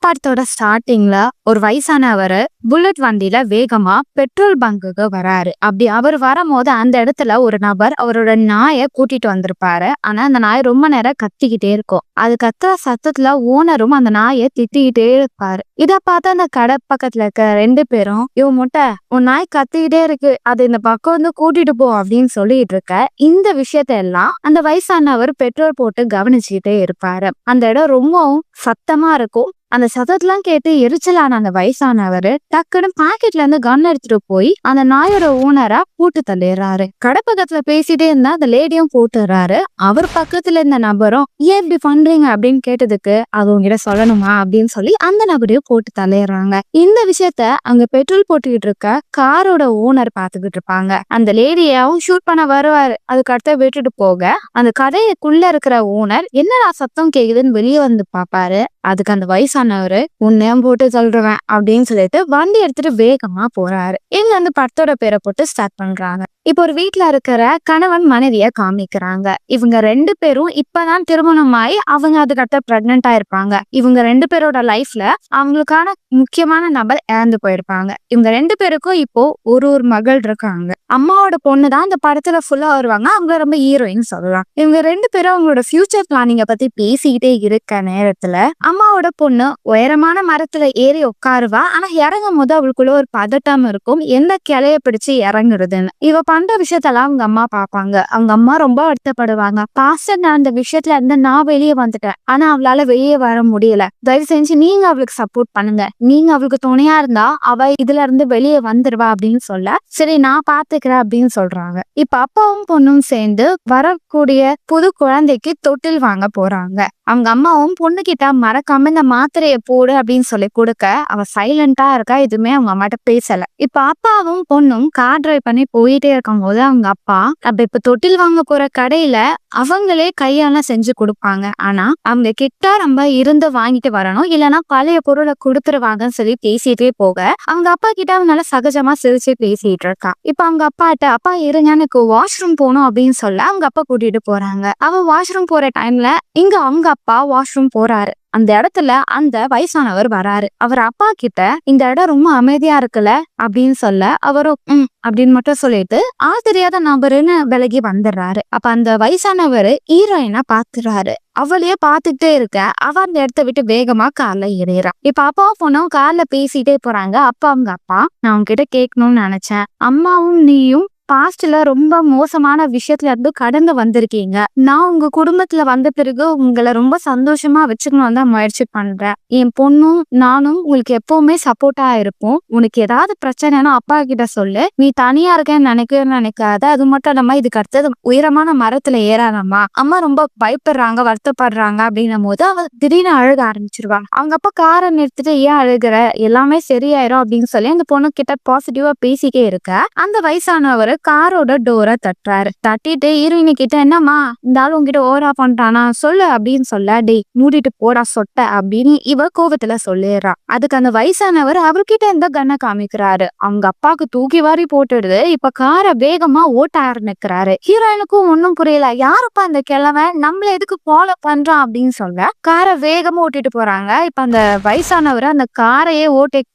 படத்தோட ஸ்டார்டிங்ல ஒரு வயசானவர் புல்லட் வண்டியில வேகமா பெட்ரோல் பங்குக்கு வராரு. அப்படி அவர் வரும்போது அந்த இடத்துல ஒரு நபர் அவரோட நாயை கூட்டிட்டு வந்திருப்பாரு. ஆனா அந்த நாய் ரொம்ப நேரம் கத்திக்கிட்டே இருக்கும். அது கத்துற சத்தத்துல ஓனரும் அந்த நாயை திட்டிக்கிட்டே இருப்பாரு. இத பார்த்து அந்த கடை பக்கத்துல இருக்க 2 பேரும், இவன் முட்டை உன் நாய் கத்திக்கிட்டே இருக்கு, அது இந்த பக்கம் வந்து கூட்டிட்டு போ அப்படின்னு சொல்லிட்டு இருக்க. இந்த விஷயத்த எல்லாம் அந்த வயசானவர் பெட்ரோல் போட்டு கவனிச்சுக்கிட்டே இருப்பாரு. அந்த இடம் ரொம்பவும் சத்தமா இருக்கும். அந்த சத்தத்தெல்லாம் கேட்டு எரிச்சலான அந்த வயசானவரு டக்குன்னு பாக்கெட்ல இருந்து கன் எடுத்துட்டு போய் அந்த நாயோட ஓனரா போட்டு தள்ளிடுறாரு. கடை பக்கத்துல பேசிட்டே இருந்தா அந்த லேடியும் போட்டுறாரு. அவர் பக்கத்துல இருந்த நபரும் ஏன் இப்படி பண்றீங்க அப்படின்னு கேட்டதுக்கு அது உங்ககிட்ட சொல்லணுமா அப்படின்னு சொல்லி அந்த நபரையும் போட்டு தள்ளிடுறாங்க. இந்த விஷயத்த அங்க பெட்ரோல் போட்டுக்கிட்டு இருக்க காரோட ஓனர் பாத்துக்கிட்டு இருப்பாங்க. அந்த லேடியாவும் ஷூட் பண்ண வருவாரு. அதுக்கு அடுத்த விட்டுட்டு போக அந்த கடைக்குள்ள இருக்கிற ஓனர் என்னடா சத்தம் கேக்குதுன்னு வெளியே வந்து பாப்பாரு. அதுக்கு அந்த வயசானவரு உன்னையும் போட்டு சொல்றேன் அப்படின்னு சொல்லிட்டு வண்டி எடுத்துட்டு வேகமா போறாரு. இங்க வந்து படத்தோட பேரை போட்டு ஸ்டார்ட் பண்றாங்க. இப்போ ஒரு வீட்டுல இருக்கிற கணவன் மனைவிய காமிக்கிறாங்க. இவங்க 2 பேரும் இப்பதான் திருமணமாயி அவங்க அதுக்கடுத்த பிரெக்னென்டா இருப்பாங்க. இவங்க 2 பேரோட லைஃப்ல அவங்களுக்கான முக்கியமான நபர் இறந்து போயிருப்பாங்க. இவங்க 2 பேருக்கும் இப்போ ஒரு மகள் இருக்காங்க. அம்மாவோட பொண்ணு தான் இந்த படத்துல ஃபுல்லா வருவாங்க. அவங்க ரொம்ப ஹீரோயின் சொல்லலாம். இவங்க 2 பேரும் அவங்களோட ஃபியூச்சர் பிளானிங்க பத்தி பேசிக்கிட்டே இருக்க நேரத்துல அம்மாவோட பொண்ணு உயரமான மரத்துல ஏறி உட்காருவா. ஆனா இறங்கும் போது அவளுக்குள்ள ஒரு பதட்டம் இருக்கும், எந்த கிளைய பிடிச்சு இறங்குறதுன்னு. இவ பண்ற விஷயத்தெல்லாம் அவங்க அம்மா பாப்பாங்க. அவங்க அம்மா ரொம்ப வருத்தப்படுவாங்க. பாஸ்டர் நான் அந்த விஷயத்துல இருந்து நான் வெளியே வந்துட்டேன், ஆனா அவளால வெளியே வர முடியல, தயவு செஞ்சு நீங்க அவளுக்கு சப்போர்ட் பண்ணுங்க, நீங்க அவளுக்கு துணையா இருந்தா அவ இதுல இருந்து வெளியே வந்துருவா அப்படின்னு சொல்ல, சரி நான் பாத்துக்கிறேன் அப்படின்னு சொல்றாங்க. இப்ப அப்பாவும் பொண்ணும் சேர்ந்து வரக்கூடிய புது குழந்தைக்கு தொட்டில் வாங்க போறாங்க. அவங்க அம்மாவும் பொண்ணு கிட்ட மறக்காம இந்த மாத்திரையை போடு அப்படின்னு சொல்லி கொடுக்க அவ சைலண்டா இருக்கா, எதுவுமே அவங்க அம்மாட்ட பேசல. இப்ப அப்பாவும் பொண்ணும் கார் டிரைவ் பண்ணி போயிட்டே இருக்கும் போது அவங்க அப்பா இப்ப தொட்டில் வாங்க போற கடையில அவங்களே கையால செஞ்சு கொடுப்பாங்க. ஆனா அவங்க கிட்ட நம்ம இருந்து வாங்கிட்டு வரணும், இல்லைன்னா பழைய பொருளை கொடுத்துருவாங்கன்னு சொல்லி பேசிட்டே போக அவங்க அப்பா கிட்ட அவனால சகஜமா சிரிச்சு பேசிட்டு இருக்கா. இப்ப அவங்க அப்பாட்ட அப்பா இருங்க எனக்கு வாஷ்ரூம் போகணும் அப்படின்னு சொல்ல அவங்க அப்பா கூட்டிட்டு போறாங்க. அவ வாஷ்ரூம் போற டைம்ல இங்க அவங்க அப்பா வாஷ்ரூம் போறாரு. அந்த இடத்துல அந்த வயசானவர் வராரு. அவர் அப்பா கிட்ட இந்த இடம் ரொம்ப அமைதியா இருக்குல்ல அப்படின்னு சொல்ல அவரும் அப்படின்னு மட்டும் சொல்லிட்டு ஆள் தெரியாத நபருன்னு விலகி வந்துடுறாரு. அப்ப அந்த வயசானவர் ஹீரோயினா பாத்துறாரு. அவளையே பாத்துக்கிட்டே இருக்க அவ அந்த இடத்த விட்டு வேகமா கார்ல ஏறிறா. இப்ப அப்பாவும் பொண்ணும் கார்ல பேசிட்டே போறாங்க. அப்பா அவங்க அப்பா நான் உங்ககிட்ட கேட்கணும்னு நினைச்சேன், அம்மாவும் நீயும் பாஸ்ட்ல ரொம்ப மோசமான விஷயத்துல இருந்து கடந்து வந்திருக்கீங்க. நான் உங்க குடும்பத்துல வந்த பிறகு உங்களை ரொம்ப சந்தோஷமா வச்சுக்கணும் தான் முயற்சி பண்றேன். என் பொண்ணும் நானும் உங்களுக்கு எப்பவுமே சப்போர்ட்டா இருப்போம். உனக்கு ஏதாவது பிரச்சனைனா அப்பா கிட்ட சொல்லு, நீ தனியா இருக்கேன்னு நினைக்காத. அது மட்டும் இல்லாம இதுக்கு அடுத்தது உயரமான மரத்துல ஏறாதம்மா, அம்மா ரொம்ப பயப்படுறாங்க வருத்தப்படுறாங்க அப்படின்னும் போது அவ திடீர்னு அழுக ஆரம்பிச்சிருவா. அவங்க அப்பா காரை நிறுத்திட்டு ஏன் அழுகுற, எல்லாமே சரியாயிரும் அப்படின்னு சொல்லி அந்த பொண்ணு கிட்ட பாசிட்டிவா பேசிட்டே இருக்க அந்த வயசானவர் காரோட டோரை தட்டுறாரு. தட்டிட்டு ஹீரோயினி கிட்ட என்னம்மா இந்த ஆள் உங்ககிட்ட ஓவரா பண்றானா சொல்லு அப்படின்னு சொல்ல, டேய் மூடிட்டு போடா சொட்ட அப்படின்னு இவ கோவத்துல சொல்லிடுறா. அதுக்கு அந்த வயசானவர் அவர்கிட்ட இந்த கண்ணை காமிக்கிறாரு. அவங்க அப்பாவுக்கு தூக்கி வாரி போட்டுடுது. இப்ப காரை வேகமா ஓட்ட ஆரம்பிக்கிறாரு. ஹீரோயினுக்கும் ஒன்னும் புரியல, யாருப்பா அந்த கிழவன் நம்மள எதுக்கு ஃபாலோ பண்றான் அப்படின்னு சொல்ல காரை வேகமா ஓட்டிட்டு போறாங்க. இப்ப அந்த வயசானவர் அந்த காரையே ஓவர்டேக்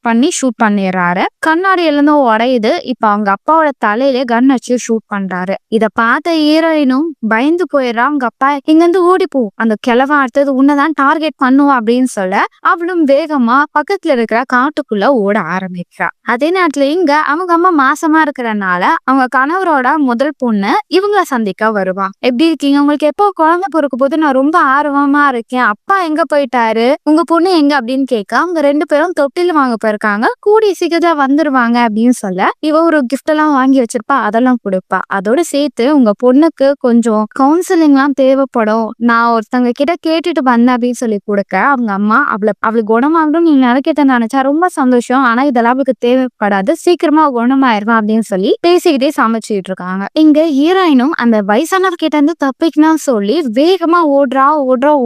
பண்ணி ஷூட் பண்ணிடுறாரு. கண்ணாடி எல்லாம் உடையுது. இப்ப அவங்க அப்பாவோட தலையில கன் வச்சு ஷூட் பண்றாரு. இத பார்த்த ஹீரோயினும் பயந்து போயிடுறா. அவங்க அப்பா இங்க இருந்து ஓடிப்போ, அந்த கிழவன் அடுத்தது உன்னதான் டார்கெட் பண்ணுவா அப்படின்னு சொல்ல அவளும் வேகமா பக்கத்துல இருக்கிற காட்டுக்குள்ள ஓட ஆரம்பிக்கிறா. அதே நேரத்துல இங்க அவங்க அம்மா மாசமா இருக்கிறனால அவங்க கணவரோட முதல் பொண்ணு இவங்களை சந்திக்க வருவா. எப்படி இருக்கீங்க, உங்களுக்கு எப்போ குழந்தை பிறக்க போது, நான் ரொம்ப ஆர்வமா இருக்கேன், அப்பா எங்க போயிட்டாரு, உங்க பொண்ணு எங்க அப்படின்னு கேட்க அவங்க 2 பேரும் தொட்டில் வாங்க போயிருக்காங்க, கூடிய சீக்கிரத்துல வந்துருவாங்க அப்படின்னு சொல்ல இவ ஒரு கிஃப்ட் எல்லாம் வாங்கி வச்சிருப்பா, அதெல்லாம் கொடுப்பா. அதோட சேர்த்து உங்க பொண்ணுக்கு கொஞ்சம் கவுன்சிலிங் எல்லாம் தேவைப்படும், நான் ஒருத்தவங்க கிட்ட கேட்டுட்டு வந்தேன் அப்படின்னு சொல்லி கொடுக்க அவங்க அம்மா அவளுக்கு குணமாகணும் நீங்க நினைக்கிறத நினைச்சா ரொம்ப சந்தோஷம், ஆனா இதெல்லாம் அவளுக்கு தேவைப்படாது, சீக்கிரமா குணமாயிருவா அப்படின்னு சொல்லி பேசிக்கிட்டே சமைச்சிட்டு இருக்காங்க. இங்க ஹீரோயினும் அந்த வயசானவர் கிட்ட இருந்து தப்பிக்கணும்னு சொல்லி வேகமா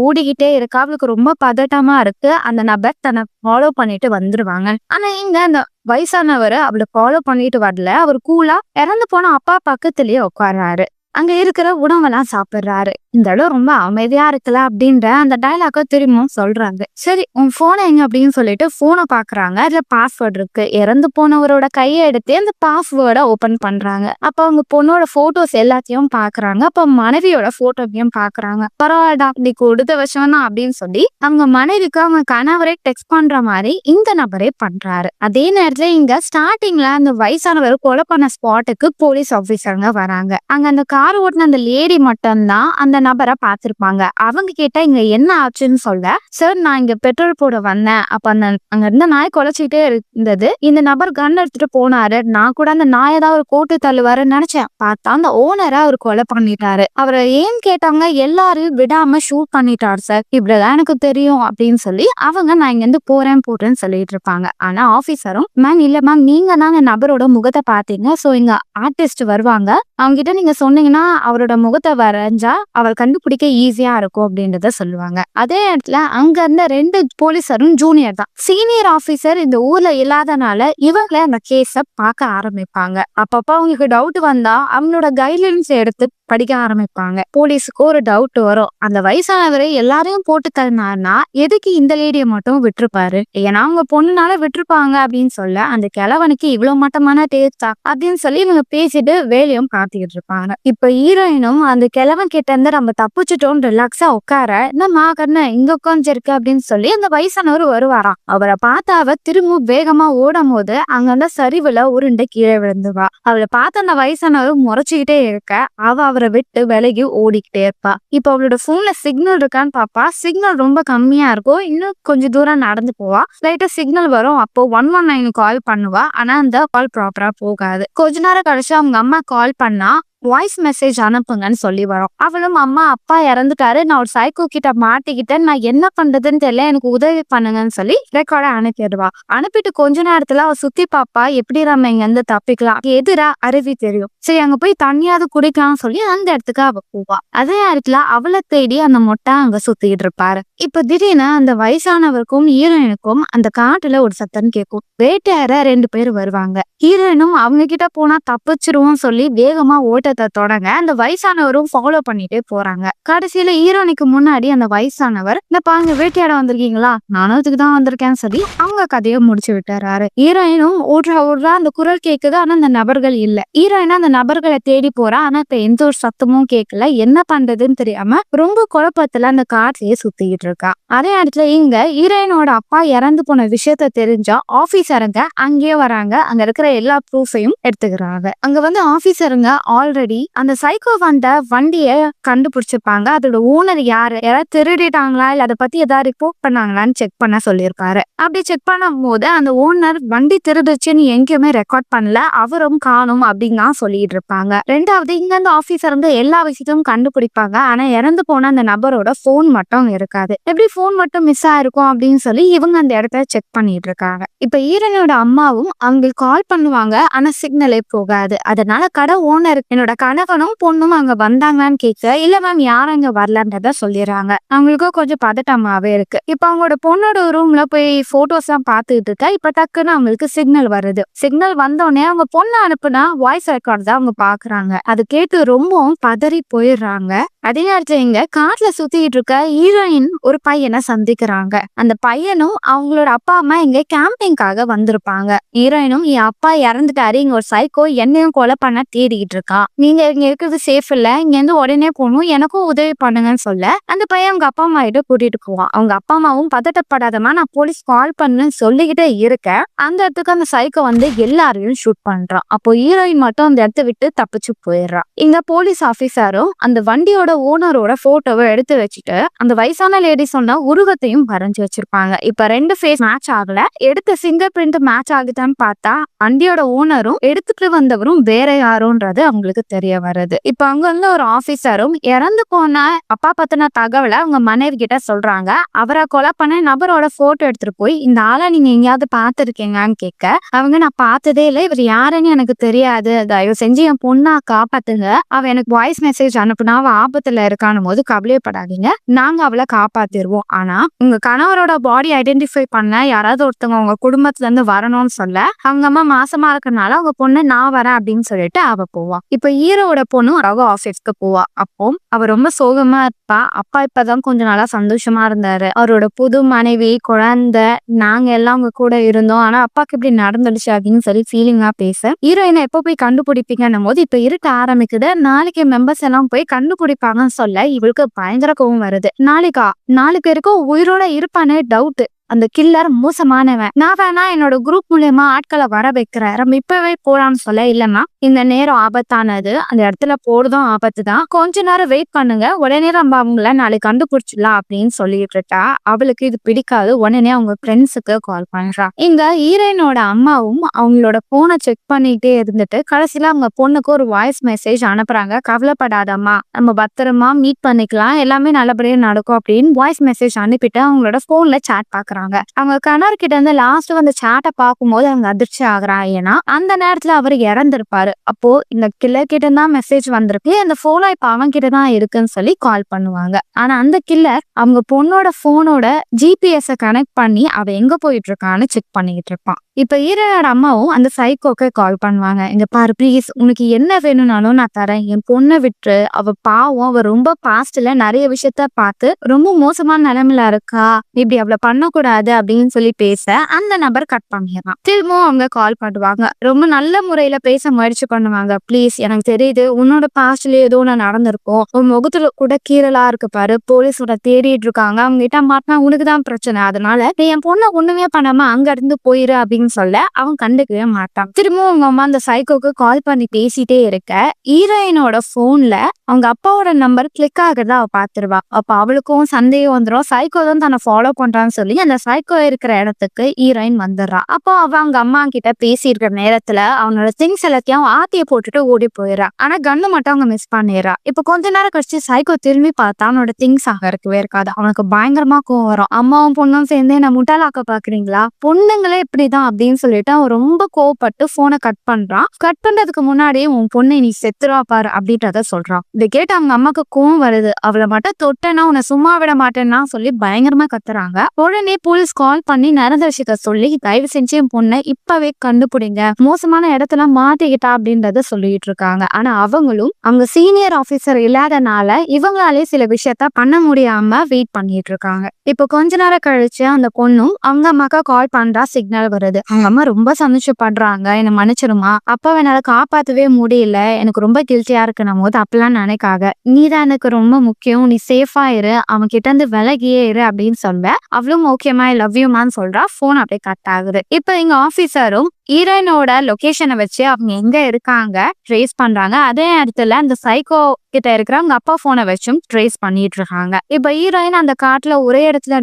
ஓடிக்கிட்டே இருக்கா. அவளுக்கு ரொம்ப பதட்டமா இருக்கு. அந்த நபர் தன்னை ஃபாலோ பண்ணிட்டு வந்துருவாங்க. ஆனா இங்க அந்த வயசானவர் அவளை ஃபாலோ பண்ணிட்டு வரல. அவர் கூலா இறந்து போன அப்பா பக்கத்திலேயே உட்கார்றாரு. அங்க இருக்கிற உணவெல்லாம் சாப்பிடுறாரு. இந்த இடம் ரொம்ப அமைதியா இருக்குல்ல அப்படின்ற அந்த டயலாக திரும்பவும் சொல்றாங்க. சரி உன் போனை எங்க அப்படின்னு சொல்லிட்டு போனை பாக்குறாங்க. அதுல பாஸ்வேர்ட் இருக்கு. இறந்து போனவரோட கையை எடுத்து அந்த பாஸ்வேர்டை ஓபன் பண்றாங்க. அப்ப அவங்க பொண்ணோட போட்டோஸ் எல்லாத்தையும் பாக்குறாங்க. அப்ப மனைவியோட போட்டோவையும் பாக்குறாங்க. பரவாயில்லடா நீ கொடுத்த விஷயம் தான் அப்படின்னு சொல்லி அவங்க மனைவிக்கு அவங்க கணவரை டெக்ஸ்ட் பண்ற மாதிரி இந்த நபரே பண்றாரு. அதே நேரத்துல இங்க ஸ்டார்டிங்ல அந்த வயசானவர் கொலை பண்ண ஸ்பாட்டுக்கு போலீஸ் ஆபீசருங்க வராங்க. அங்க அந்த கார் ஓட்டின அந்த லேடி மட்டும்தான் அந்த நபரை பார்த்திருப்பாங்க. அவங்க கேட்டா இங்க என்ன ஆச்சுன்னு சொல்ல, சார் நான் இங்க பெட்ரோல் போட வந்தேன். அப்ப அந்த அங்க இருந்த நாய் குலைச்சிட்டே இருந்தது. இந்த நபர் கன் எடுத்துட்டு போனாரு. நான் கூட அந்த நாயை தான் ஒரு கோட்டு தள்ளுவாருன்னு நினைச்சேன். பார்த்தா அந்த ஓனரை அவர் கொலை பண்ணிட்டாரு. அவரை ஏன் கேட்டாங்க, எல்லாரையும் விடாம ஷூட் பண்ணிட்டாரு சார், இப்படிதான் எனக்கு தெரியும் அப்படின்னு சொல்லி அவங்க நான் இங்க இருந்து போறேன்னு சொல்லிட்டு இருப்பாங்க. ஆனா ஆபீசரும் மேம் இல்ல மேம் நீங்க தான் அந்த நபரோட முகத்தை பாத்தீங்க, சோ இங்க ஆர்டிஸ்ட் வருவாங்க, அவங்க கிட்ட நீங்க சொன்னீங்கன்னா அவரோட முகத்தை வரைஞ்சா அவர் கண்டுபிடிக்க ஈஸியா இருக்கும் அப்படின்றத சொல்லுவாங்க. அதே இடத்துல அங்க இருந்த 2 போலீஸரும் ஜூனியர் தான். சீனியர் ஆபீசர் இந்த ஊர்ல இல்லாதனால இவங்கள அந்த கேஸ பார்க்க ஆரம்பிப்பாங்க. அப்பப்ப அவங்களுக்கு டவுட் வந்தா அவங்களோட கைட்லைன்ஸ் எடுத்து படிக்க ஆரம்பிப்பாங்க. போலீஸுக்கு ஒரு டவுட் வரும், அந்த வயசானவரை எல்லாரையும் போட்டு தள்ளினார்னா எதுக்கு இந்த லேடியை மட்டும் விட்டுருப்பாரு, ஏன்னா அவங்க பொண்ணுனால விட்டுருப்பாங்க அப்படின்னு சொல்ல அந்த கிழவனுக்கு இவ்வளவு மட்டமான டேஸ்டா அப்படின்னு சொல்லி இவங்க பேசிட்டு வேலையும் பார்த்துக்கிட்டு இருப்பாங்க. இப்ப ஹீரோயினும் அந்த கிழவன் கிட்ட இருந்து நம்ம தப்பிச்சிட்டோம் ரிலாக்ஸா உட்கார, என்னம்மா கண்ணு இங்க உட்காந்துருக்கு அப்படின்னு சொல்லி அந்த வயசானவர் வருவாராம். அவரை பார்த்தா அவ திரும்ப வேகமா ஓடும் போது அங்க அந்த சரிவுல உருண்டை கீழே விழுந்துவா. அவளை பார்த்த அந்த வயசானவர் முறைச்சுக்கிட்டே இருக்க அவ அவரை விட்டு விலகி ஓடிக்கிட்டே இருப்பா. இப்ப அவளோட போன்ல சிக்னல் இருக்கான்னு பாப்பா. சிக்னல் ரொம்ப கம்மியா இருக்கும். இன்னும் கொஞ்சம் தூரம் நடந்து போவா. லைட்டா சிக்னல் வரும். அப்போ 119 கால் பண்ணுவா. ஆனா அந்த கால் ப்ராப்பரா போகாது. கொஞ்ச நேரம் கழிச்சு அவங்க அம்மா கால் பண்ணா வாய்ஸ் மெசேஜ் அனுப்புங்கன்னு சொல்லி வரும். அவளும் அம்மா அப்பா இறந்துட்டாரு, நான் ஒரு சைக்கோ கிட்ட மாட்டிக்கிட்டேன், நான் என்ன பண்றதுன்னு தெரியல, எனக்கு உதவி பண்ணுங்கன்னு சொல்லி ரெக்கார்டை அனுப்பிடுவா. அனுப்பிட்டு கொஞ்ச நேரத்துல அவ சுத்தி பாப்பா, எப்படி நம்ம இங்க இருந்து தப்பிக்கலாம், எதிரா அருவி தெரியும், சரி அங்க போய் தண்ணியாவது குடிக்கலாம்னு சொல்லி அந்த இடத்துக்கு அவ போவா. அதே நேரத்துல அவளை தேடி அந்த மொட்டை அங்க சுத்திட்டு இருப்பாரு. இப்ப திடீர்னு அந்த வயசானவருக்கும் ஹீரோயினுக்கும் அந்த காட்டுல ஒரு சத்தம் கேட்கும். வேட்டையார 2 பேர் வருவாங்க. ஹீரோயினும் அவங்க கிட்ட போனா தப்பிச்சிருவோம் சொல்லி வேகமா ஓட்டத்தை தொடங்க அந்த வயசானவரும் ஃபாலோ பண்ணிட்டே போறாங்க. கடைசியில ஹீரோனுக்கு முன்னாடி அந்த வயசானவர், இந்த பாருங்க வேட்டையாட வந்திருக்கீங்களா, நானும் அதுக்கு தான் வந்திருக்கேன்னு சொல்லி அவங்க கதையை முடிச்சு விட்டுறாரு. ஹீரோயினும் ஓடுறா அந்த குரல் கேக்குது, ஆனா அந்த நபர்கள் இல்ல. ஹீரோயினா அந்த நபர்களை தேடி போறா. ஆனா இப்ப எந்த ஒரு சத்தமும் கேட்கல. என்ன பண்றதுன்னு தெரியாம ரொம்ப குழப்பத்துல அந்த காட்சியை சுத்திக்கிட்டு இருக்கா. அதே இடத்துல இங்க ஹீரோயினோட அப்பா இறந்து போன விஷயத்த தெரிஞ்சா ஆபீசருங்க அங்கேயே வராங்க. அங்க இருக்கிற எல்லா ப்ரூஃபையும் எடுத்துக்கிறாங்க. அங்க வந்து ஆபீசருங்க ஆல்ரெடி அந்த சைக்கோ வந்த வண்டிய கண்டுபிடிச்சிருப்பாங்க. அதோட ஓனர் யாரு, யாராவது திருடிட்டாங்களா இல்ல அதை பத்தி ஏதாவது ரிப்போர்ட் பண்ணாங்களான்னு செக் பண்ண சொல்லியிருப்பாரு. அப்படி செக் பண்ணும் போது அந்த ஓனர் வண்டி திருடுச்சுன்னு எங்கேயுமே ரெக்கார்ட் பண்ணல, அவரும் காணும் அப்படின்னு சொல்லிட்டு இருப்பாங்க. ரெண்டாவது இங்க இருந்து ஆபீசருங்க எல்லா விஷயத்தையும் கண்டுபிடிப்பாங்க. ஆனா இறந்து போன அந்த நபரோட போன் மட்டும் இருக்காது. எப்படி போன் மட்டும் மிஸ் ஆயிருக்கும் அப்படின்னு சொல்லி இவங்க அந்த இடத்த செக் பண்ணிட்டு இருக்காங்க. இப்ப ஈரனோட அம்மாவும் அவங்களுக்கு கால் பண்ணுவாங்க. ஆனா சிக்னலே போகாது. அதனால கடை ஓனர் என்னோட கணவனும் பொண்ணும் அங்க வந்தாங்கன்னு கேட்க, இல்ல மேம் யாரும் அங்க வரலன்றத சொல்லிடுறாங்க. அவங்களுக்கும் கொஞ்சம் பதட்டமாவே இருக்கு. இப்ப அவங்களோட பொண்ணோட ரூம்ல போய் போட்டோஸ் எல்லாம் பாத்துட்டு இருக்க. இப்ப டக்குன்னு அவங்களுக்கு சிக்னல் வருது. சிக்னல் வந்தோடனே அவங்க பொண்ணு அனுப்புனா வாய்ஸ் ரெக்கார்ட் தான் அவங்க பாக்குறாங்க. அது கேட்டு ரொம்பவும் பதறி போயிடுறாங்க. அதே நேரத்துல இங்க காட்டுல சுத்திட்டு இருக்க ஹீரோயின் ஒரு பையனை சந்திக்கிறாங்க. அந்த பையனும் அவங்களோட அப்பா அம்மா இங்க கேம்பிங்காக வந்திருப்பாங்க. ஹீரோயினும் என் அப்பா இறந்துட்டாரு, இங்க ஒரு சைக்கோ என்னையும் கொலை பண்ண தேடிக்கிட்டு இருக்கான், நீங்க இங்க இருக்கிறது சேஃப் இல்ல, இங்க இருந்து உடனே போகணும், எனக்கும் உதவி பண்ணுங்கன்னு சொல்ல அந்த பையன் அவங்க அப்பா அம்மா கிட்ட கூட்டிட்டு போவான். அவங்க அப்பா அம்மாவும் பதட்டப்படாதமா நான் போலீஸ் கால் பண்ணுன்னு சொல்லிக்கிட்டே இருக்க அந்த இடத்துக்கு அந்த சைக்கோ வந்து எல்லாரையும் ஷூட் பண்றான். அப்போ ஹீரோயின் மட்டும் அந்த இடத்த விட்டு தப்பிச்சு போயிடுறான். இங்க போலீஸ் ஆபீசரும் அந்த வண்டியோட ஓனரோட போட்டோவை எடுத்து வச்சுட்டு அந்த வயசான லேடி சொன்ன உருவத்தையும் வரைஞ்சு வச்சிருப்பாங்க. இப்ப 2 ஃபேஸ் மேட்ச் ஆகல. எடுத்த ஃபிங்கர் பிரிண்ட் மேட்ச் ஆகுதான்னு பார்த்தா வண்டியோட ஓனரும் எடுத்துட்டு வந்தவரும் வேற யாரோன்றது அவங்களுக்கு தெரிய வருது. இப்ப அங்க வந்து ஒரு ஆபீசரும் இறந்து போன அப்பா பத்தின தகவலை அவங்க மனைவி கிட்ட சொல்றாங்க. அவரை கொலை பண்ண நபரோட போட்டோ எடுத்துட்டு போய் இந்த ஆளை நீங்க எங்கேயாவது பாத்துருக்கீங்கன்னு கேட்க அவங்க நான் பார்த்ததே இல்லை, இவர் யாருன்னு எனக்கு தெரியாது, தயவு செஞ்சு என் பொண்ணா காப்பாத்துங்க, அவ எனக்கு வாய்ஸ் மெசேஜ் அனுப்புனா அவ ஆபத்துல இருக்கானும் போது கவலையப்படாதீங்க, நாங்க அவளை காப்பாத்திருவோம், ஆனா உங்க கணவரோட பாடி ஐடென்டிஃபை பண்ண யாராவது ஒருத்தவங்க உங்க குடும்பத்துல இருந்து வரணும்னு சொல்ல அவங்க அம்மா மாசமா இருக்கறனால அவங்க பொண்ணு நான் வரேன் அப்படின்னு சொல்லிட்டு அவ போவா. இப்ப ஹீரோவோட பொண்ணு அவ ஆபீஸ்க்கு போவா. அப்போ அவ ரொம்ப சோகமா இருப்பா. அப்பா இப்பதான் கொஞ்ச நாளா சந்தோஷமா இருந்தாரு. அவரோட புது மனைவி, குழந்தை, நாங்க எல்லாம் அவங்க கூட இருந்தோம். ஆனா அப்பாக்கு இப்படி நடந்துடுச்சு அப்படின்னு சொல்லி ஃபீலிங்கா பேச, ஹீரோயினை எப்ப போய் கண்டுபிடிப்பீங்கன்னும் போது இப்ப இருக்க ஆரம்பிக்குது. நாளைக்கு மெம்பர்ஸ் எல்லாம் போய் கண்டுபிடிப்பாங்கன்னு சொல்ல இவளுக்கு பயங்கர கோவம் வருது. நாளைக்கு இருக்கும் உயிரோட இருப்பானே டவுட். அந்த கில்லர் மோசமானவன். நான் வேணா என்னோட குரூப் மூலியமா ஆட்களை வர வைக்கிறேன், நம்ம இப்பவே போலான்னு சொல்ல, இல்லன்னா இந்த நேரம் ஆபத்தானது, அந்த இடத்துல போறதும் ஆபத்து தான், கொஞ்ச நேரம் வெயிட் பண்ணுங்க, உடனே நம்ம அவங்கள நாளைக்கு கண்டுபிடிச்சிடலாம் அப்படின்னு சொல்லிட்டு இருக்கா. அவளுக்கு இது பிடிக்காது. உடனே அவங்க ஃப்ரெண்ட்ஸுக்கு கால் பண்றா. இங்க ஹீரோயினோட அம்மாவும் அவங்களோட போனை செக் பண்ணிட்டே இருந்துட்டு கடைசியில அவங்க பொண்ணுக்கு ஒரு வாய்ஸ் மெசேஜ் அனுப்புறாங்க. கவலைப்படாதம்மா, நம்ம பத்திரமா மீட் பண்ணிக்கலாம், எல்லாமே நல்லபடியா நடக்கும் அப்படின்னு வாய்ஸ் மெசேஜ் அனுப்பிட்டு அவங்களோட போன்ல சாட் பாக்குறாங்க. அவங்க கணவர் கிட்ட இருந்து லாஸ்ட் வந்து சாட்டை பார்க்கும்போது அவங்க அதிர்ச்சி ஆகுறா. ஏன்னா அந்த நேரத்துல அவர் இறந்திருப்பாரு. அப்போ இந்த கில்லர் கிட்ட தான் மெசேஜ் வந்திருக்கு, அந்த போனோ இப்ப அவன் கிட்ட தான் இருக்குன்னு சொல்லி கால் பண்ணுவாங்க. ஆனா அந்த கில்லர் அவங்க பொண்ணோட போனோட ஜிபிஎஸ் கனெக்ட் பண்ணி அவ எங்க போயிட்டு இருக்கான்னு செக் பண்ணிட்டு இருப்பான். இப்ப ஹீரோயோட அம்மாவும் அந்த சைக்கோக்கு கால் பண்ணுவாங்க. இங்க பாரு ப்ளீஸ், உனக்கு என்ன வேணும்னாலும் நான் தரேன், என் பொண்ணை விட்டு, அவ பாவம், அவ ரொம்ப பாஸ்ட்ல நிறைய விஷயத்த பார்த்து ரொம்ப மோசமான நிலைமையில இருக்கா, இப்படி அவளை பண்ணக்கூடாது அப்படின்னு சொல்லி பேச அந்த நபர் கட் பண்ணிடுறான். திரும்பவும் அவங்க கால் பண்ணுவாங்க. ரொம்ப நல்ல முறையில பேச முயற்சி பண்ணுவாங்க. ப்ளீஸ், எனக்கு தெரியுது உன்னோட பாஸ்ட்ல ஏதோ ஒன்று நடந்திருக்கும், உன் முகத்துல கூட கீரலா இருக்கு பாரு, போலீஸ் உன்னை தேடிட்டு இருக்காங்க, அவங்க கிட்ட மாட்டினா உனக்கு தான் பிரச்சனை, அதனால நீ என் பொண்ணை ஒண்ணுமே பண்ணாம அங்க இருந்து போயிரு அப்படின்னு சொல்ல அவன் கண்டுக்கவே மாட்டான். திரும்பவும் அவங்க அம்மா அந்த சைக்கோக்கு கால் பண்ணி பேசிட்டே இருக்க ஹீரோயினோட போன்ல அவங்க அப்பாவோட நம்பர் கிளிக் ஆகுறதா அவ பாத்துருவா. அப்ப அவளுக்கும் சந்தேகம் வந்துடும், சைக்கோ தான் தன்னை ஃபாலோ பண்றான்னு சொல்லி அந்த சைக்கோ இருக்கிற இடத்துக்கு ஹீரோயின் வந்துடுறா. அப்போ அவ அவங்க அம்மா கிட்ட பேசி இருக்கிற நேரத்துல அவனோட திங்ஸ் எல்லாத்தையும் ஆத்திய போட்டுட்டு ஓடி போயிடறா. ஆனா கண்ணு மட்டும் அவங்க மிஸ் பண்ணிடுறா. இப்ப கொஞ்ச நேரம் கழிச்சு சைக்கோ திரும்பி பார்த்தா அவனோட திங்ஸ் ஆக இருக்கவே இருக்காது. அவனுக்கு பயங்கரமா கோவம் வரும். அம்மாவும் பொண்ணும் சேர்ந்து என்ன முட்டாளாக்க பாக்குறீங்களா, பொண்ணுங்களே இப்படிதான் அப்படின்னு சொல்லிட்டு அவன் ரொம்ப கோவப்பட்டு போனை கட் பண்றான். கட் பண்றதுக்கு முன்னாடியே உன் பொண்ணை நீ செத்துருவா பாரு அப்படின்றத சொல்றான். இதை கேட்டு அவங்க அம்மாக்கு கோவம் வருது. அவளை மட்டும் தொட்டேன்னா உன்னை சும்மா விட மாட்டேன்னா சொல்லி பயங்கரமா கத்துறாங்க. உடனே போலீஸ் கால் பண்ணி நடந்த விஷயத்த சொல்லி தயவு செஞ்சு என் பொண்ணை இப்பவே கண்டுபிடிங்க, மோசமான இடத்துல மாட்டிக்கிட்டா அப்படின்றத சொல்லிட்டு இருக்காங்க. ஆனா அவங்களும் அவங்க சீனியர் ஆபீசர் இல்லாதனால இவங்களாலே சில விஷயத்த பண்ண முடியாம வெயிட் பண்ணிட்டு இருக்காங்க. இப்போ கொஞ்ச நேரம் கழிச்சு அந்த பொண்ணும் அவங்க அம்மாக்கா கால் பண்றா. சிக்னல் வருது. அவங்க அம்மா ரொம்ப சந்தோஷப்படுறாங்க. என்னை மன்னிச்சிருமா, அப்பா என்னால காப்பாத்தவே முடியல, எனக்கு ரொம்ப கில்ட்டியா இருக்கு நம்ம போது அப்பெல்லாம் நினைக்காக, நீதான் எனக்கு ரொம்ப முக்கியம், நீ சேஃபா இரு, அவன் கிட்ட இருந்து விலகியே இரு அப்படின்னு சொல்ல அவளும் ஓகேமா லவ் யூமான்னு சொல்றா. போன் அப்படியே கட் ஆகுது. இப்ப எங்க ஆபீசரும் ஹீரோயினோட லொகேஷனை வச்சு அவங்க எங்க இருக்காங்க ட்ரேஸ் பண்றாங்க. அதே இடத்துல அந்த சைக்கோ கிட்ட இருக்கிற அவங்க அப்பா போனை வச்சும் ட்ரேஸ் பண்ணிட்டு இருக்காங்க. இப்ப ஹீரோயின் அந்த காட்டுல ஒரே இடத்துல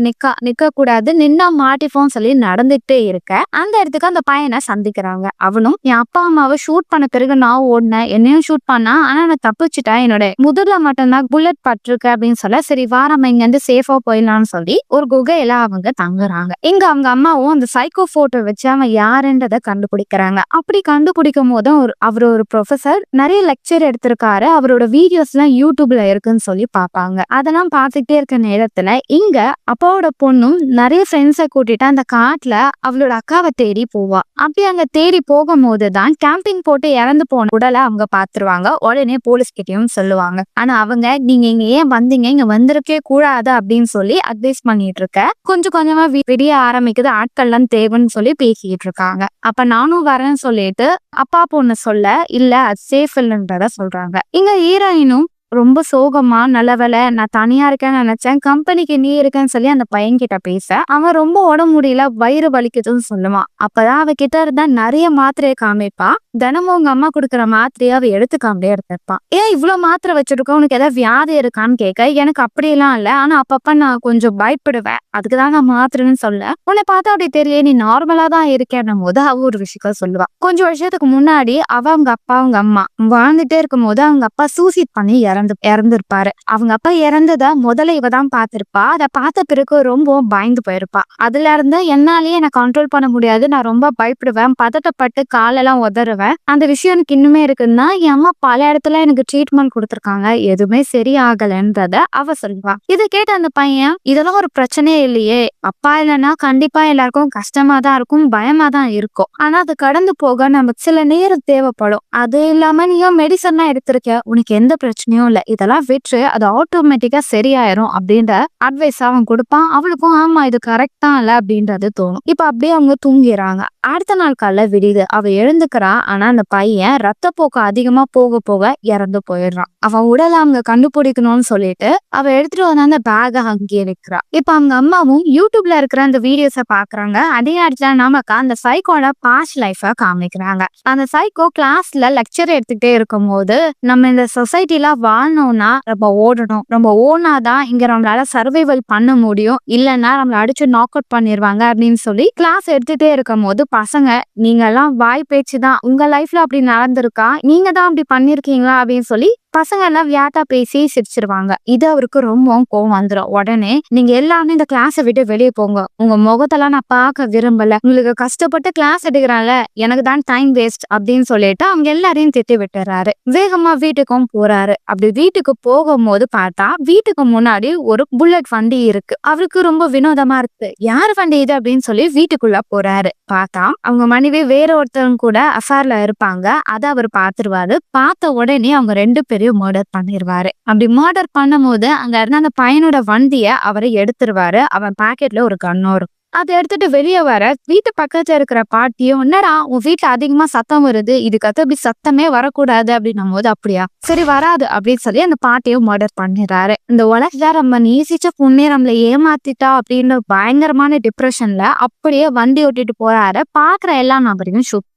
நிக்க கூடாது, நின்னா மாட்டிப்போம் சொல்லி நடந்துட்டே இருக்க அந்த இடத்துக்கு அந்த பையனை சந்திக்கிறாங்க. அவனும் என் அப்பா அம்மாவை ஷூட் பண்ண பிறகு நான் ஓடினேன், என்னையும் ஷூட் பண்ணா, ஆனா நான் தப்பிச்சுட்டேன், என்னோட முதுகுல மட்டும்தான் புல்லட் பட்டிருக்கு அப்படின்னு சொல்ல, சரி வாரம் இங்க இருந்து சேஃபா போயிடலாம்னு சொல்லி ஒரு குகையில அவங்க தங்குறாங்க. இங்க அவங்க அம்மாவும் அந்த சைக்கோ போட்டோ வச்சு அவன் யாருன்றத கண்டுபிடிக்கிறாங்க. அப்படி கண்டுபிடிக்கும் போது அவர் ஒரு ப்ரொஃபசர், நிறைய லெக்சர் எடுத்திருக்காரு, அவரோட வீடியோஸ் எல்லாம் யூடியூப்ல இருக்குன்னு சொல்லி பாப்பாங்க. அதெல்லாம் பார்த்துட்டே இருக்க நேரத்துல இங்க அப்பாவோட பொண்ணும் நிறைய ஃப்ரெண்ட்ஸை கூட்டிட்டு அந்த காட்டுல அவளோட அக்காவை தேடி போவா. அப்படி அங்க தேடி போகும் போதுதான் கேம்பிங் போட்டு இறந்து போன உடலை அவங்க பாத்துருவாங்க. உடனே போலீஸ் கிட்டையும் சொல்லுவாங்க. ஆனா அவங்க நீங்க இங்க ஏன் வந்தீங்க, இங்க வந்திருக்கே கூடாது அப்படின்னு சொல்லி அட்வைஸ் பண்ணிட்டு இருக்க கொஞ்சம் கொஞ்சமா விடிய ஆரம்பிக்குது. ஆட்கள்லாம் தேவைன்னு சொல்லி பேசிட்டு இருக்காங்க. அப்ப நானும் வரேன்னு சொல்லிட்டு அப்பா பொண்ணு சொல்ல இல்ல அது சேஃப் இல்லைன்றத சொல்றாங்க. இங்க ஹீரோயினும் ரொம்ப சோகமா, நல்லவேளை நான் தனியா இருக்கேன்னு நினைச்சேன், கம்பெனிக்கு நீ இருக்கேன்னு சொல்லி அந்த பையன் கிட்ட பேச அவன் ரொம்ப உடம்பு முடியல, வயிறு வலிக்குதுன்னு சொல்லுவான். அப்பதான் அவ கிட்ட இருந்தா நிறைய மாத்திரையை காமிப்பா. தினமும் உங்க அம்மா கொடுக்குற மாத்திரையை அவ எடுத்துக்காமலே எடுத்திருப்பான். ஏன் இவ்வளவு மாத்திரை வச்சிருக்கோம், உனக்கு ஏதாவது வியாதி இருக்கான்னு கேட்க, எனக்கு அப்படியெல்லாம் இல்ல, ஆனா அப்பப்ப நான் கொஞ்சம் பயப்படுவேன், அதுக்குதான் நான் மாத்திரைன்னு சொல்ல, உன்னை பார்த்தா அப்படி தெரியல, நீ நார்மலா தான் இருக்கேன்னும் போது அவ ஒரு விஷயம் சொல்லுவா. கொஞ்சம் வருஷத்துக்கு முன்னாடி அவங்க அப்பா அவங்க அம்மா வாழ்ந்துட்டே இருக்கும் போது அவங்க அப்பா சூசைட் பண்ணி இறந்து இறந்திருப்பாரு. அவங்க அப்பா இறந்தத முதல்ல இவ தான் பார்த்திருப்பா. அத பார்த்த பிறகு ரொம்ப பயந்து போயிருப்பா. அதுல இருந்து என்னாலயே என்ன கண்ட்ரோல் பண்ண முடியாது. நான் ரொம்ப பயப்படுவேன். பதட்டப்பட்டு காலெல்லாம் உதறுவேன். அந்த விஷயம் எனக்கு இன்னுமே இருக்குன்னா, என் அம்மா பல இடத்துல எனக்கு ட்ரீட்மெண்ட் குடுத்துருக்காங்க. எதுவுமே சரியாகலன்றத அவ சொல்லுவா. இத கேட்ட அந்த பையன், இதெல்லாம் ஒரு பிரச்சனையே இல்லையே. அப்பா இல்லைன்னா கண்டிப்பா எல்லாருக்கும் கஷ்டமா தான் இருக்கும், பயமா தான் இருக்கும். ஆனா அது கடந்து போக நமக்கு சில நேரம் தேவைப்படும். அது இல்லாம நீயும் மெடிசன்லாம் எடுத்திருக்க, உனக்கு எந்த பிரச்சனையும் இல்ல. இதெல்லாம் விட்டு அது ஆட்டோமேட்டிக்கா சரியாயிரும் அப்படின்ற அட்வைஸ் அவன் கொடுப்பான். அவளுக்கும் ஆமா இது கரெக்ட் தான் இல்ல அப்படின்றது தோணும். இப்ப அப்படியே அவங்க தூங்கிடுறாங்க. அடுத்த நாள் காலைல விடியுது. அவ எழுந்துக்கிறா. ஆனா அந்த பையன் ரத்தப்போக்கு அதிகமா போக போக இறந்து போயிடுறான். அவன் உடலை அவங்க கண்டுபிடிக்கணும்னு சொல்லிட்டு அவ எடுத்துட்டு வந்த அந்த பேக அங்கேயே வைக்கிறா. இப்ப அவங்க அம்மாவும் யூடியூப்ல இருக்கிற அந்த வீடியோஸ பாக்குறாங்க. அதே இடத்துல நமக்கு அந்த சைக்கோட பாஸ்ட் லைஃப காமிக்கிறாங்க. அந்த சைக்கோ கிளாஸ்ல லெக்சர் எடுத்துக்கிட்டே இருக்கும் போது, நம்ம இந்த சொசைட்டில வாழணும்னா நம்ம ஓடணும், நம்ம ஓடினாதான் இங்க நம்மளால சர்வைவல் பண்ண முடியும், இல்லைன்னா நம்மள அடிச்சு நாக் அவுட் பண்ணிடுவாங்க அப்படின்னு சொல்லி கிளாஸ் எடுத்துட்டே இருக்கும் போது பசங்க, நீங்க எல்லாம் வாய் பேச்சுதான், உங்க லைஃப்ல அப்படி நடந்திருக்கா, நீங்க தான் அப்படி பண்ணிருக்கீங்களா அப்படின்னு சொல்லி பசங்க எல்லாம் வியாட்டா பேசி சிரிச்சிருவாங்க. இது அவருக்கு ரொம்ப கோவம் வந்துடும். உடனே நீங்க எல்லாமே இந்த கிளாஸை விட்டு வெளியே போங்க, உங்க முகத்தெல்லாம் நான் பார்க்க விரும்பல, உங்களுக்கு கஷ்டப்பட்டு கிளாஸ் எடுக்கிறான்ல, எனக்கு தான் டைம் வேஸ்ட் அப்படின்னு சொல்லிட்டு அவங்க எல்லாரையும் திட்டி விட்டுறாரு. வேகமா வீட்டுக்கும் போறாரு. அப்படி வீட்டுக்கு போகும்போது பார்த்தா வீட்டுக்கு முன்னாடி ஒரு புல்லட் வண்டி இருக்கு. அவருக்கு ரொம்ப வினோதமா இருக்கு. யார் வண்டி இது அப்படின்னு சொல்லி வீட்டுக்குள்ள போறாரு. பார்த்தா அவங்க மனைவி வேற ஒருத்தவங்க கூட அஃபேர்ல இருப்பாங்க. அதை அவர் பார்த்துருவாரு. பார்த்த உடனே அவங்க 2 பேரையும் மர்டர் பண்ணிடுவாரு. அப்படி மர்டர் பண்ணும் போது அங்க இருந்த அந்த பையனோட வண்டிய அவரை எடுத்துருவாரு. அவன் பாக்கெட்ல ஒரு கன்னும் இருக்கும். அதை எடுத்துட்டு வெளியே வர வீட்டு பக்கத்துல இருக்கிற பாட்டியும், என்னடா உன் வீட்டுல அதிகமா சத்தம் வருது, இதுக்கு அப்படி சத்தமே வரக்கூடாது அப்படின்னும் போது, அப்படியா சரி வராது அப்படின்னு சொல்லி அந்த பாட்டியும் மர்டர் பண்ணிடுறாரு. இந்த உலகத்துல நம்ம நேசிச்ச பொண்ணே நம்மள ஏமாத்திட்டா அப்படின்னு பயங்கரமான டிப்ரெஷன்ல அப்படியே வண்டி ஓட்டிட்டு போறாரு. பாக்குற எல்லா நபரையும் ஷூட்.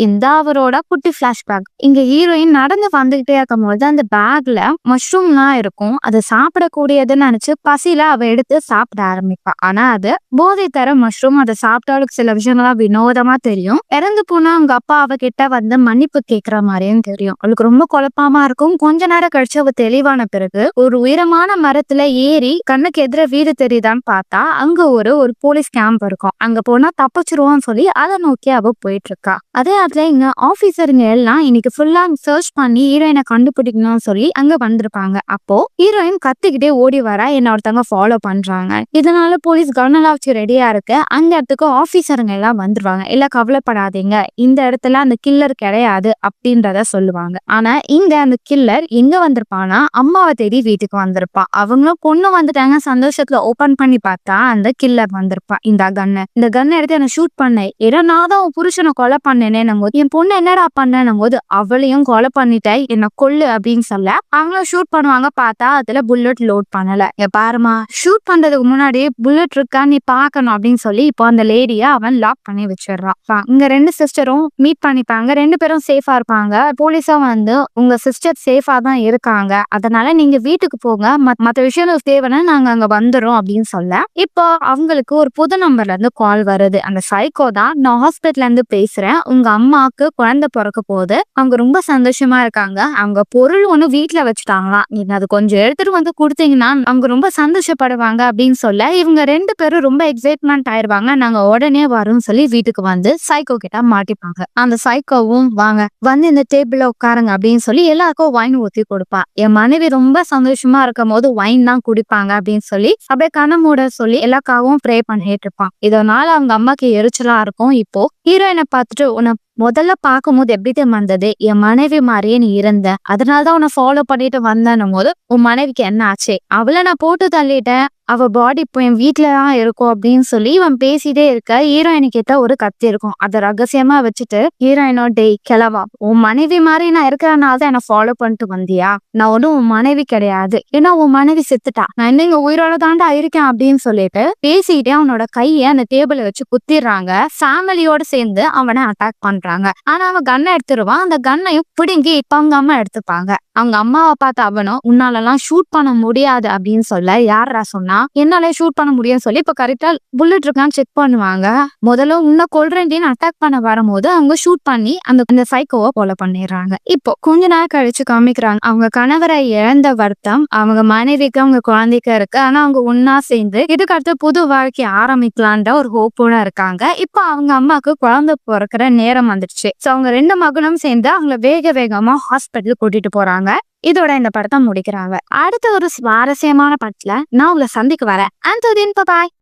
இந்த அவரோட குட்டி பிளாஷ்பேக். இங்க ஹீரோயின் நடந்து வந்துகிட்டே இருக்கும் போது அந்த பேக்ல மஷ்ரூம்லாம் இருக்கும். அதை சாப்பிடக்கூடியதுன்னு நினைச்சு பசியில அவ எடுத்து சாப்பிட ஆரம்பிப்பா. ஆனா அது போதை தர மஷ்ரூம். அதை சாப்பிட்டாலும் சில விஷயங்கள்லாம் வினோதமா தெரியும். இறந்து போனா அவங்க அப்பா அவகிட்ட வந்து மன்னிப்பு கேட்கிற மாதிரியும் தெரியும். அவளுக்கு ரொம்ப குழப்பமா இருக்கும். கொஞ்ச நேரம் கழிச்சு அவ தெளிவான பிறகு ஒரு உயரமான மரத்துல ஏறி கண்ணுக்கு எதிர வீடு தெரியுதான்னு பார்த்தா அங்க ஒரு போலீஸ் கேம்ப் இருக்கும். அங்க போனா தப்பிச்சிருவான்னு சொல்லி அதை நோக்கி அவ போயிட்டு இருக்கா. அதே இடத்துல இங்க ஆபீசருங்க எல்லாம் இன்னைக்கு ஃபுல்லா சர்ச் பண்ணி ஹீரோயினை கண்டுபிடிக்கணும்னு சொல்லி அங்க வந்திருப்பாங்க. அப்போ ஹீரோயின் கத்திக்கிட்டே ஓடி வர என்ன ஒருத்தவங்க ஃபாலோ பண்றாங்க. இதனால போலீஸ் கவர்னலா வச்சு ரெடியா இருக்கு. அந்த இடத்துக்கு ஆபீசருங்க எல்லாம் வந்துருவாங்க. இல்ல கவலைப்படாதீங்க, இந்த இடத்துல அந்த கில்லர் கிடையாது அப்படின்றத சொல்லுவாங்க. ஆனா இங்க அந்த கில்லர் எங்க வந்திருப்பானா அம்மாவை தேடி வீட்டுக்கு வந்திருப்பான். அவங்களும் பொண்ணு வந்துட்டாங்க சந்தோஷத்துல ஓபன் பண்ணி பார்த்தா அந்த கில்லர் வந்திருப்பான். இந்த கன்னை எடுத்து என்ன ஷூட் பண்ணேன், ஏன்னா நான் தான் உன் புருஷனை கொலை பண்ணேன், என் பொண்ணு என்னடா பண்ணனும் போது அவளையும் கொலை பண்ணிட்டே என்ன கொல்லு அப்படின்னு சொல்ல அவங்களும் ஷூட் பண்ணுவாங்க. பார்த்தா அதுல புல்லட் லோட் பண்ணல. பாருமா, ஷூட் பண்றதுக்கு முன்னாடி புல்லட் இருக்கா நீ பாக்கணும் அப்படின்னு சொல்லி இப்போ அந்த லேடிய அவன் லாக் பண்ணி வச்சிடறான். இங்க 2 சிஸ்டரும் மீட் பண்ணிப்பாங்க. 2 பேரும் சேஃபா இருப்பாங்க. போலீஸும் வந்து உங்க சிஸ்டர் சேஃபா தான் இருக்காங்க, அதனால நீங்க வீட்டுக்கு போங்க, மத்த விஷயம் தேவைன்னா நாங்க அங்க வந்துடும் அப்படின்னு சொல்ல இப்போ அவங்களுக்கு ஒரு புது நம்பர்ல இருந்து கால் வருது. அந்த சைக்கோ தான், நான் ஹாஸ்பிட்டல்ல இருந்து பேசுறேன், உங்க அம்மாவுக்கு குழந்தை பிறக்க போகுது, அவங்க ரொம்ப சந்தோஷமா இருக்காங்க, அவங்க பொருள் ஒண்ணு வீட்டுல வச்சுட்டாங்களாம், நீங்க அது கொஞ்சம் எடுத்துட்டு வந்து கொடுத்தீங்கன்னா அவங்க ரொம்ப சந்தோஷப்படுவாங்க அப்படின்னு சொல்ல இவங்க 2 பேரும் ரொம்ப எக்ஸைட்மெண்ட் ஆயிருவாங்க. நாங்க உடனே வரோம்னு சொல்லி வீட்டுக்கு வந்து சைக்கோ கிட்ட மாட்டிப்பாங்க. அந்த சைக்கோவும் வாங்க வந்து இந்த டேபிள்ல உட்காருங்க அப்படின்னு சொல்லி எல்லாருக்கும் வைன் ஊத்தி கொடுப்பா. என் மனைவி ரொம்ப சந்தோஷமா இருக்கும் போது வைன் தான் குடிப்பாங்க அப்படின்னு சொல்லி அப்படியே கண்ணமூட சொல்லி எல்லாக்காகவும் ப்ரே பண்ணிட்டு இருப்பான். இதனால அவங்க அம்மாக்கு எரிச்சலா இருக்கும். இப்போ ஹீரோயினை பார்த்துட்டு, உன்னை முதல்ல பார்க்கும்போது எப்படி வந்தது, என் மனைவி மாதிரியே நீ இருந்த, அதனாலதான் உன்னை ஃபாலோ பண்ணிட்டு வந்தேன்னும் போது உன் மனைவிக்கு என்ன ஆச்சு, அவளை நான் போட்டு தள்ளிட்டேன், அவ பாடி இப்போ என் வீட்டுலதான் இருக்கும் அப்படின்னு சொல்லி இவன் பேசிட்டே இருக்க ஹீரோயினு கிட்ட ஒரு கத்தி இருக்கும். அதை ரகசியமா வச்சுட்டு ஹீரோயினோ, டேய் கிளவா, உன் மனைவி மாதிரி நான் இருக்கிறனால தான் என்ன ஃபாலோ பண்ணிட்டு வந்தியா, நான் ஒன்னும் உன் மனைவி கிடையாது, ஏன்னா உன் மனைவி செத்துட்டா, நான் இன்னும் இங்க உயிரோட தாண்டா இருக்கேன் அப்படின்னு சொல்லிட்டு பேசிட்டே அவனோட கையை அந்த டேபிளை வச்சு குத்திடுறாங்க. ஃபேமிலியோட சேர்ந்து அவனை அட்டாக் பண்றாங்க. ஆனா அவன் கன்னை எடுத்துருவான். அந்த கன்னையும் பிடுங்கி இப்ப அவங்க அம்மா எடுத்துப்பாங்க. அவங்க அம்மாவை பார்த்த அவனும் உன்னாலலாம் ஷூட் பண்ண முடியாது அப்படின்னு சொல்ல யாரா சொன்னா என்னால ஷூட் பண்ண முடியும்னு சொல்லி இப்ப கரெக்டா புல்லட் இருக்கான்னு செக் பண்ணுவாங்க. முதல்ல உன்னை கொல்றேன்னு அட்டாக் பண்ண வரும்போது அவங்க ஷூட் பண்ணி அந்த சைக்கோவை கொலை பண்ணிடுறாங்க. இப்போ கொஞ்ச நாள் கழிச்சு காமிக்கிறாங்க அவங்க கணவரை இழந்த வருத்தம் அவங்க மனைவிக்கு அவங்க குழந்தைக்கு இருக்கு. ஆனா அவங்க ஒன்னா சேர்ந்து இதுக்கு அடுத்து புது வாழ்க்கை ஆரம்பிக்கலான்ற ஒரு ஹோப்போட இருக்காங்க. இப்போ அவங்க அம்மாவுக்கு குழந்தை பிறக்கிற நேரம் வந்துடுச்சு. சோ அவங்க 2 மகனும் சேர்ந்து அவங்கள வேகமா ஹாஸ்பிட்டல் கூட்டிட்டு போறாங்க. இதோட இந்த படத்தை முடிக்கிறாங்க. அடுத்த ஒரு சுவாரஸ்யமான படத்துல நான் உங்களை சந்திக்க வரேன். அண்ட் பாய்.